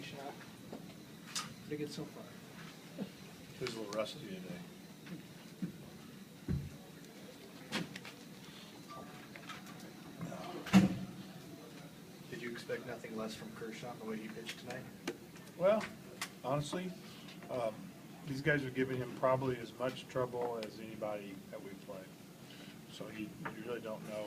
shot. Pretty good so far. He was a little rusty today. Did you expect nothing less from Kershaw the way he pitched tonight? Well, honestly, these guys are giving him probably as much trouble as anybody that we play. So you really don't know,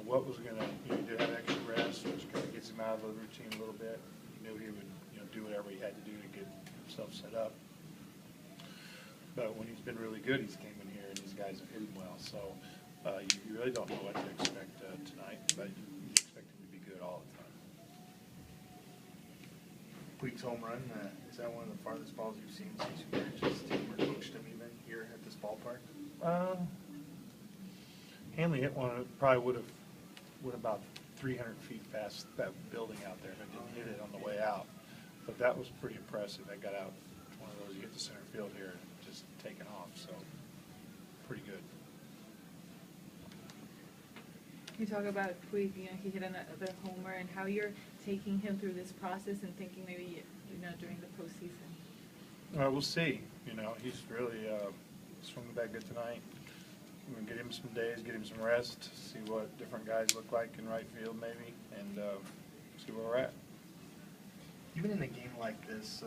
what was gonna. He did have extra rest, which kind of gets him out of the routine a little bit. He knew he would, do whatever he had to do to get himself set up. But when he's been really good, he's came in here and these guys have hit him well. So you really don't know what to expect tonight, but you expect him to be good all the time. Puig's home run, is that one of the farthest balls you've seen since you managed his team or coached him even here at this ballpark? Hanley hit one, it probably went about 300 feet past that building out there, but didn't hit it on the way out. But that was pretty impressive. That got out one of those, you get to center field here and just taken off, so pretty good. You talk about Puig, he hit another homer, and how you're taking him through this process and thinking maybe, during the postseason. We'll see. He's really swung the bat good tonight. We're going to get him some days, get him some rest, see what different guys look like in right field maybe, and see where we're at. Even in a game like this,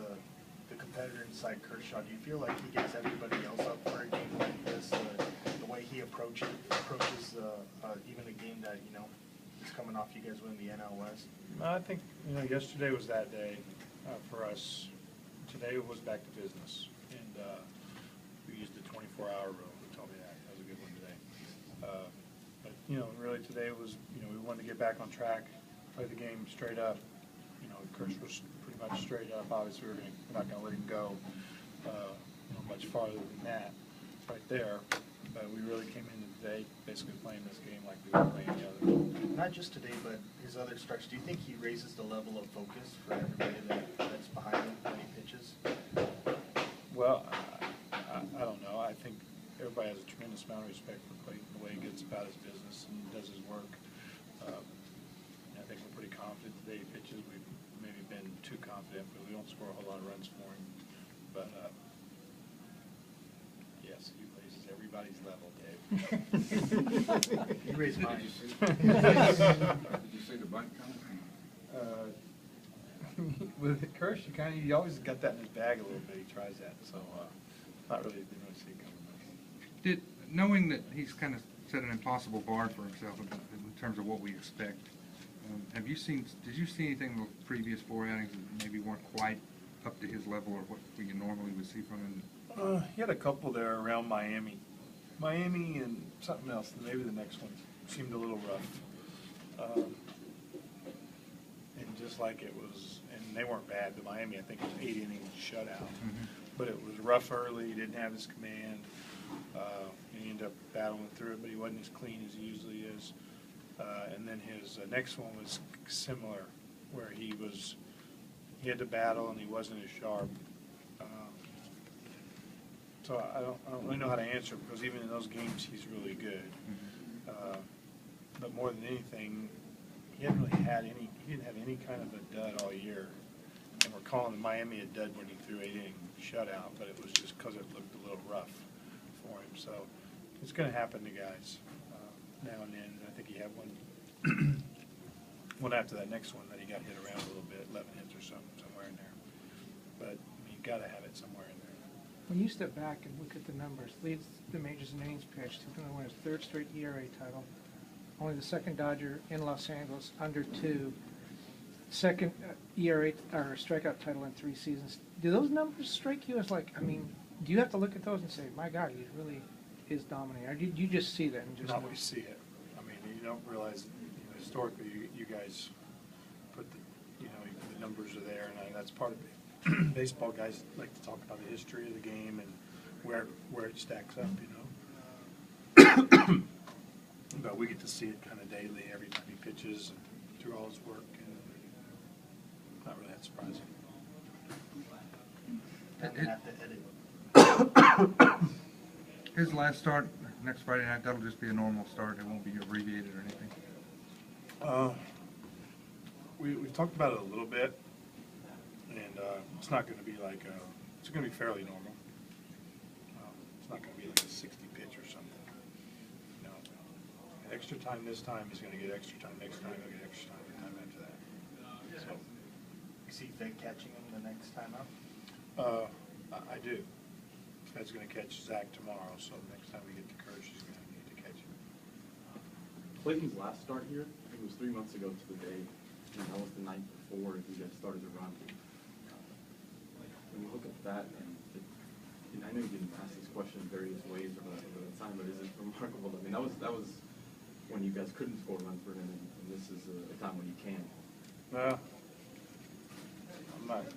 the competitor inside Kershaw, do you feel like he gets everybody else up for a game like this? The way he approaches even a game that, is coming off you guys winning the NL West? I think, yesterday was that day for us. Today was back to business, and we used the 24-hour rule. Who told me that? That was a good one today. But, really today was, we wanted to get back on track, play the game straight up. Kirsch was pretty much straight up. Obviously, we're not going to let him go much farther than that right there. But we really came into today basically playing this game like we were playing the other. Not just today, but his other starts. Do you think he raises the level of focus for everybody that's behind him when he pitches? Well, I don't know. I think everybody has a tremendous amount of respect for Clayton, the way he gets about his business and does his work. I think we're pretty confident today he pitches. We've maybe been too confident, but we don't score a whole lot of runs for him. But yes, he raises everybody's level, Dave. He raised mine. Did you see the bunt coming? With Kirsch, you always got that in his bag a little bit. He tries that, so didn't really see it coming. Knowing that he's kind of set an impossible bar for himself in terms of what we expect, did you see anything in the previous 4 outings that maybe weren't quite up to his level or what we normally would see from him? He had a couple there around Miami and something else. Maybe the next one seemed a little rough. And just like it was, and they weren't bad. The Miami, I think, was 8 innings shutout. Mm-hmm. But it was rough early. He didn't have his command. He ended up battling through it, but he wasn't as clean as he usually is. And then his next one was similar, where he had to battle and he wasn't as sharp. So I don't really know how to answer, because even in those games he's really good. But more than anything, he didn't have any kind of a dud all year. And we're calling the Miami a dud when he threw 8 inning shutout, but it was just because it looked a little rough for him. So it's going to happen to guys now and then. I think he had one after that next one that he got hit around a little bit, 11 hits or something, somewhere in there. But you got to have it somewhere in there. When you step back and look at the numbers, leads the majors in innings pitched. He's going to win his 3rd straight ERA title. Only the 2nd Dodger in Los Angeles, under 2. 2nd ERA or strikeout title in 3 seasons. Do those numbers strike you as do you have to look at those and say, my God, he really is dominating? Or do you just see that and just Not know? we see it. You don't realize, historically, you guys put the numbers are there, and that's part of it. Baseball guys like to talk about the history of the game and where it stacks up, But we get to see it kind of daily every time he pitches and through all his work, and not really that surprising. I'm going to have to edit. His last start next Friday night, that'll just be a normal start. It won't be abbreviated or anything. we talked about it a little bit, and it's not going to be like it's going to be fairly normal. It's not going to be like a 60 pitch or something. No, extra time this time is going to get extra time next time. He'll get extra time the time after that. So You see Fed catching him the next time up? I do. Fed's going to catch Zach tomorrow, so next time we get to Kirsch, he's going to need to catch him. Clayton's last start here, I think it was 3 months ago to the day, and that was the night before you guys started the run. When you look at that, and I know you didn't ask this question various ways over the time, but is it remarkable? I mean, that was when you guys couldn't score runs for him, and this is a time when you can. Well, I'm not.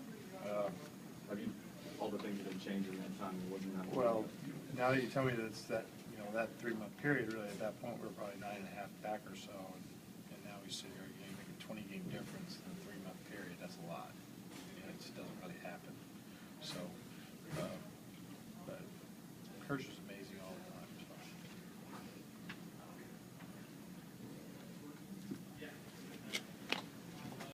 I mean, all the things that have changed in that time, it wasn't that long Well, ago. now that you tell me that it's that, that 3-month period, really, at that point, we were probably 9.5 back or so, and now we sit here, you make a 20-game difference in a 3-month period, that's a lot. It just doesn't really happen. So, but Kirsch is a